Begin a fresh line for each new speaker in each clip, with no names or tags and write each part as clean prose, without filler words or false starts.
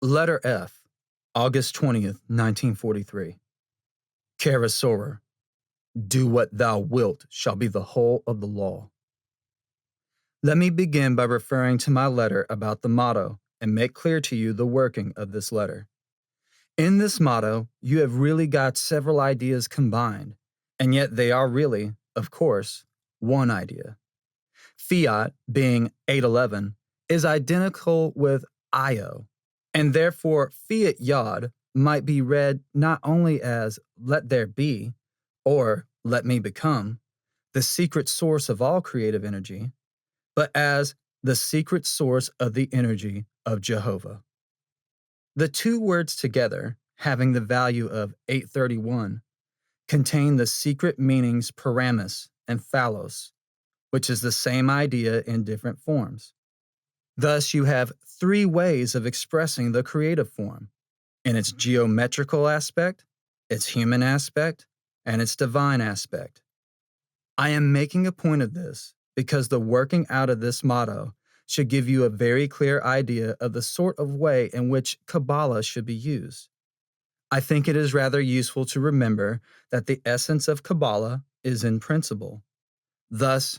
Letter F, August 20th, 1943. Cara Sorer, do what thou wilt shall be the whole of the law. Let me begin by referring to my letter about the motto and make clear to you the working of this letter. In this motto, you have really got several ideas combined, and yet they are really, of course, one idea. Fiat, being 811, is identical with O.T.O, and therefore Fiat Yod might be read not only as let there be or let me become, the secret source of all creative energy, but as the secret source of the energy of Jehovah. The two words together, having the value of 831, contain the secret meanings paramus and phallos, which is the same idea in different forms. Thus, you have three ways of expressing the creative form: in its geometrical aspect, its human aspect, and its divine aspect. I am making a point of this because the working out of this motto should give you a very clear idea of the sort of way in which Qabalah should be used. I think it is rather useful to remember that the essence of Qabalah is in principle. Thus,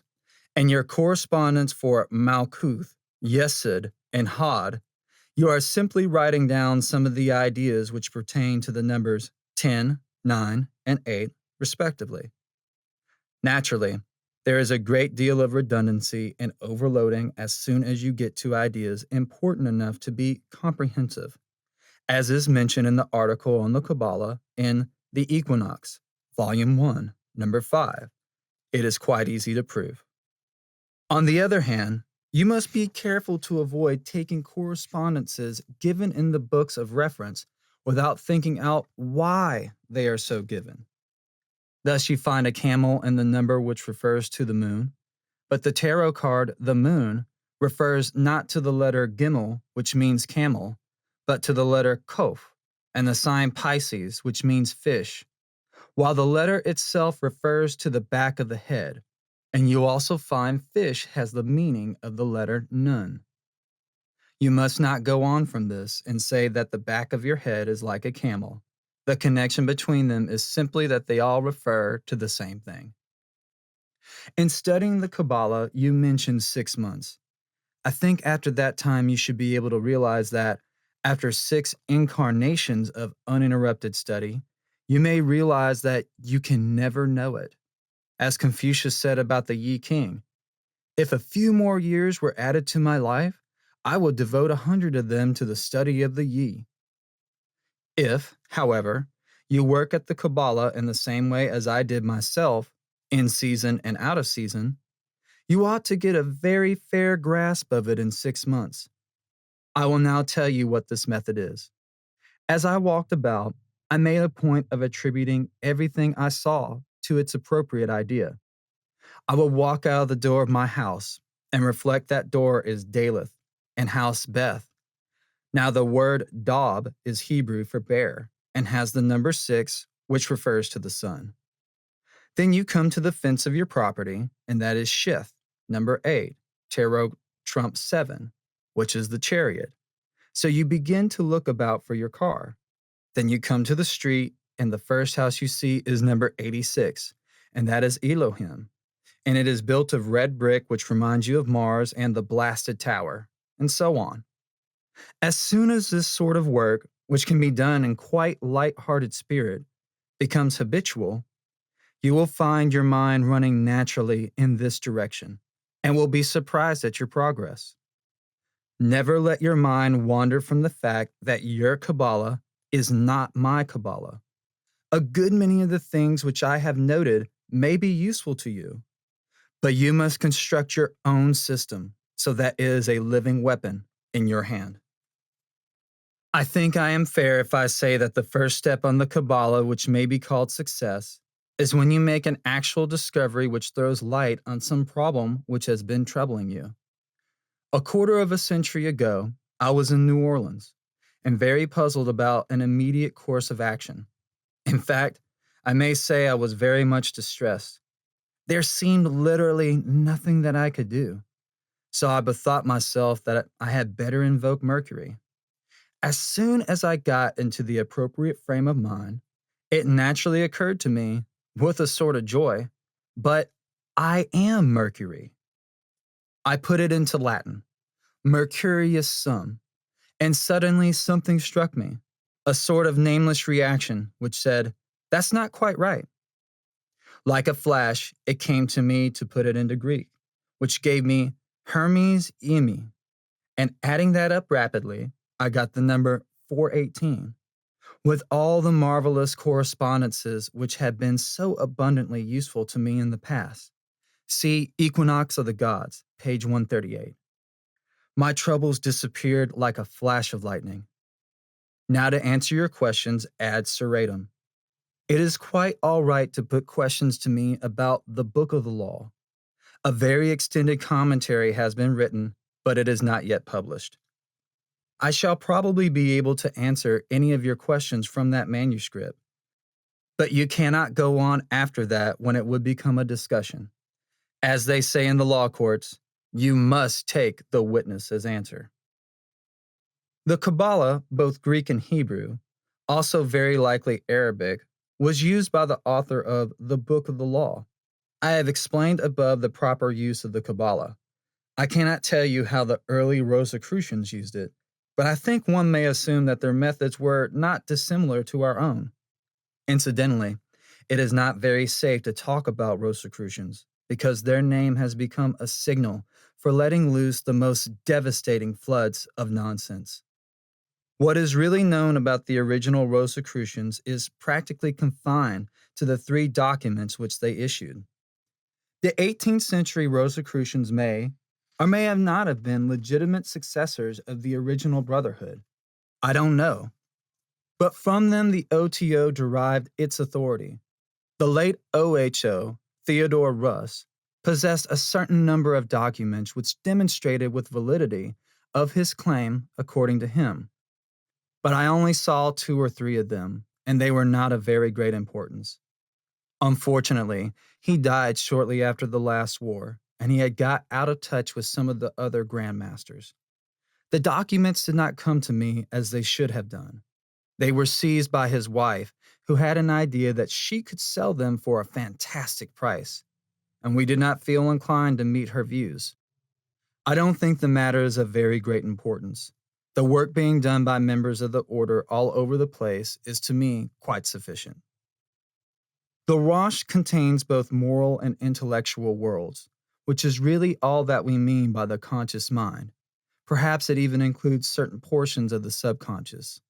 in your correspondence for Malkuth, Yesod, and Hod, you are simply writing down some of the ideas which pertain to the numbers 10, 9, and 8, respectively. Naturally, there is a great deal of redundancy and overloading as soon as you get to ideas important enough to be comprehensive, as is mentioned in the article on the Qabalah in The Equinox, Volume 1, Number 5. It is quite easy to prove. On the other hand, you must be careful to avoid taking correspondences given in the books of reference without thinking out why they are so given. Thus, you find a camel in the number which refers to the moon, but the tarot card, the moon, refers not to the letter Gimel, which means camel, but to the letter Kof, and the sign Pisces, which means fish, while the letter itself refers to the back of the head, and you also find fish has the meaning of the letter Nun. You must not go on from this and say that the back of your head is like a camel. The connection between them is simply that they all refer to the same thing. In studying the Qabalah, you mentioned 6 months. I think after that time you should be able to realize that after 6 incarnations of uninterrupted study, you may realize that you can never know it. As Confucius said about the Yi King, if a few more years were added to my life, I would devote 100 of them to the study of the Yi. If, however, you work at the Qabalah in the same way as I did myself, in season and out of season, you ought to get a very fair grasp of it in 6 months. I will now tell you what this method is. As I walked about, I made a point of attributing everything I saw to its appropriate idea. I would walk out of the door of my house and reflect that door is Daleth and house Beth. Now the word Dob is Hebrew for bear and has the number 6, which refers to the sun. Then you come to the fence of your property, and that is Shith, number 8, tarot trump 7, which is the chariot. So you begin to look about for your car. Then you come to the street, and the first house you see is number 86, and that is Elohim. And it is built of red brick, which reminds you of Mars and the blasted tower, and so on. As soon as this sort of work, which can be done in quite light-hearted spirit, becomes habitual, you will find your mind running naturally in this direction, and will be surprised at your progress. Never let your mind wander from the fact that your Qabalah is not my Qabalah. A good many of the things which I have noted may be useful to you, but you must construct your own system so that it is a living weapon in your hand. I think I am fair if I say that the first step on the Qabalah, which may be called success, is when you make an actual discovery which throws light on some problem which has been troubling you. A quarter of a century ago, I was in New Orleans and very puzzled about an immediate course of action. In fact, I may say I was very much distressed. There seemed literally nothing that I could do. So I bethought myself that I had better invoke Mercury. As soon as I got into the appropriate frame of mind, it naturally occurred to me, with a sort of joy, but I am Mercury. I put it into Latin, Mercurius sum, and suddenly something struck me, a sort of nameless reaction which said, that's not quite right. Like a flash, it came to me to put it into Greek, which gave me Hermes Emi, and adding that up rapidly, I got the number 418, with all the marvelous correspondences which had been so abundantly useful to me in the past. See Equinox of the Gods, page 138. My troubles disappeared like a flash of lightning. Now to answer your questions ad seriatim. It is quite all right to put questions to me about the Book of the Law. A very extended commentary has been written, but it is not yet published. I shall probably be able to answer any of your questions from that manuscript, but you cannot go on after that when it would become a discussion. As they say in the law courts, you must take the witness's answer. The Qabalah, both Greek and Hebrew, also very likely Arabic, was used by the author of the Book of the Law. I have explained above the proper use of the Qabalah. I cannot tell you how the early Rosicrucians used it, but I think one may assume that their methods were not dissimilar to our own. Incidentally, it is not very safe to talk about Rosicrucians because their name has become a signal for letting loose the most devastating floods of nonsense. What is really known about the original Rosicrucians is practically confined to the 3 documents which they issued. The 18th century Rosicrucians may or may have not have been legitimate successors of the original Brotherhood. I don't know. But from them the O.T.O derived its authority. The late O.H.O, Theodore Russ, possessed a certain number of documents which demonstrated with validity of his claim according to him. But I only saw 2 or 3 of them, and they were not of very great importance. Unfortunately, he died shortly after the last war, and he had got out of touch with some of the other grandmasters. The documents did not come to me as they should have done. They were seized by his wife, who had an idea that she could sell them for a fantastic price, and we did not feel inclined to meet her views. I don't think the matter is of very great importance. The work being done by members of the order all over the place is to me quite sufficient. The Rosh contains both moral and intellectual worlds, which is really all that we mean by the conscious mind. Perhaps it even includes certain portions of the subconscious.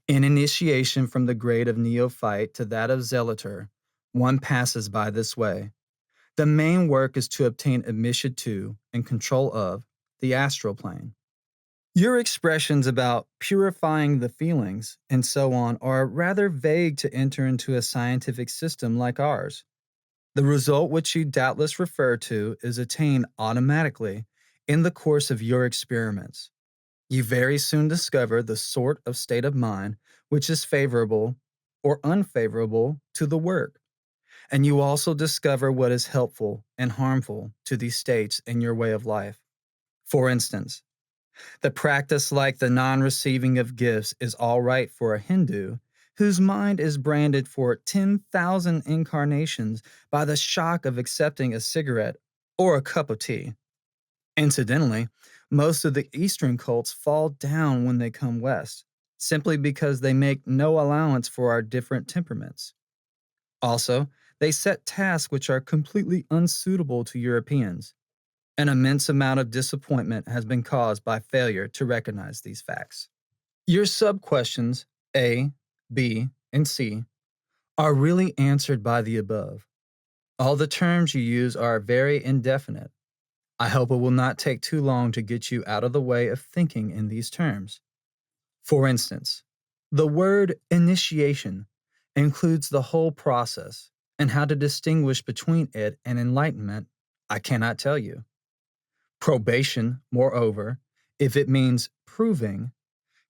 In initiation from the grade of neophyte to that of zealator, one passes by this way. The main work is to obtain admission to and control of the astral plane. Your expressions about purifying the feelings and so on are rather vague to enter into a scientific system like ours. The result which you doubtless refer to is attained automatically in the course of your experiments. You very soon discover the sort of state of mind which is favorable or unfavorable to the work, and you also discover what is helpful and harmful to these states in your way of life. For instance, the practice like the non-receiving of gifts is all right for a Hindu whose mind is branded for 10,000 incarnations by the shock of accepting a cigarette or a cup of tea. Incidentally, most of the Eastern cults fall down when they come west, simply because they make no allowance for our different temperaments. Also, they set tasks which are completely unsuitable to Europeans. An immense amount of disappointment has been caused by failure to recognize these facts. Your sub-questions, A, B, and C, are really answered by the above. All the terms you use are very indefinite. I hope it will not take too long to get you out of the way of thinking in these terms. For instance, the word initiation includes the whole process, and how to distinguish between it and enlightenment, I cannot tell you. Probation, moreover, if it means proving,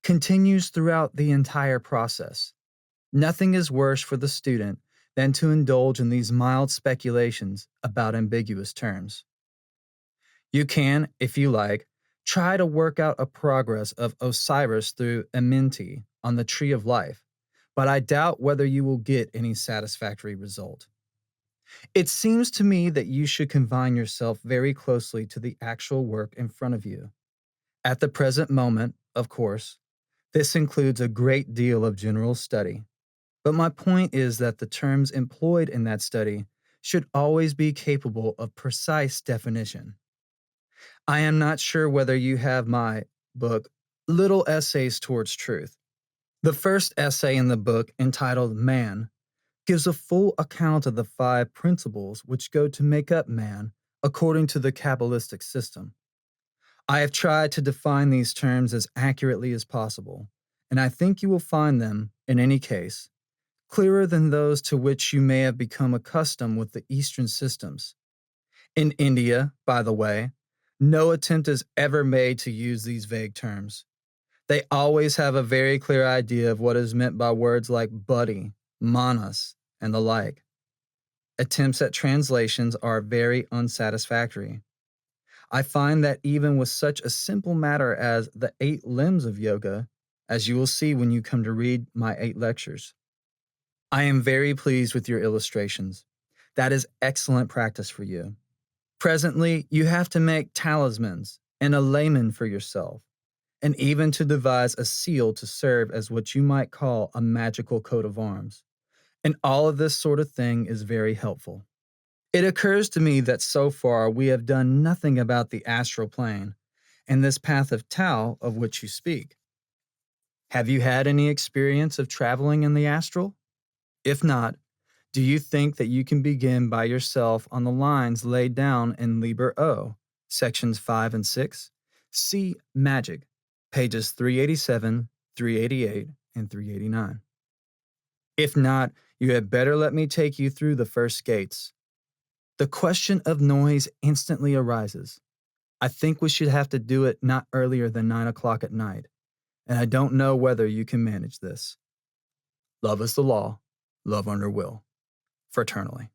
continues throughout the entire process. Nothing is worse for the student than to indulge in these mild speculations about ambiguous terms. You can, if you like, Try to work out a progress of Osiris through Amenti on the Tree of Life, but I doubt whether you will get any satisfactory result. It seems to me that you should confine yourself very closely to the actual work in front of you. At the present moment, of course, this includes a great deal of general study, but my point is that the terms employed in that study should always be capable of precise definition. I am not sure whether you have my book, Little Essays Towards Truth. The first essay in the book, entitled Man, gives a full account of the 5 principles which go to make up man according to the Kabbalistic system. I have tried to define these terms as accurately as possible, and I think you will find them, in any case, clearer than those to which you may have become accustomed with the Eastern systems. In India, by the way, no attempt is ever made to use these vague terms. They always have a very clear idea of what is meant by words like buddhi, manas, and the like. Attempts at translations are very unsatisfactory. I find that even with such a simple matter as the 8 limbs of yoga, as you will see when you come to read my 8 lectures, I am very pleased with your illustrations. That is excellent practice for you. Presently, you have to make talismans and a layman for yourself, and even to devise a seal to serve as what you might call a magical coat of arms. And all of this sort of thing is very helpful. It occurs to me that so far we have done nothing about the astral plane and this path of Tao of which you speak. Have you had any experience of traveling in the astral? If not, do you think that you can begin by yourself on the lines laid down in Liber O, sections 5 and 6? See Magick, pages 387, 388, and 389. If not, you had better let me take you through the first gates. The question of noise instantly arises. I think we should have to do it not earlier than 9 o'clock at night, and I don't know whether you can manage this. Love is the law, love under will, fraternally.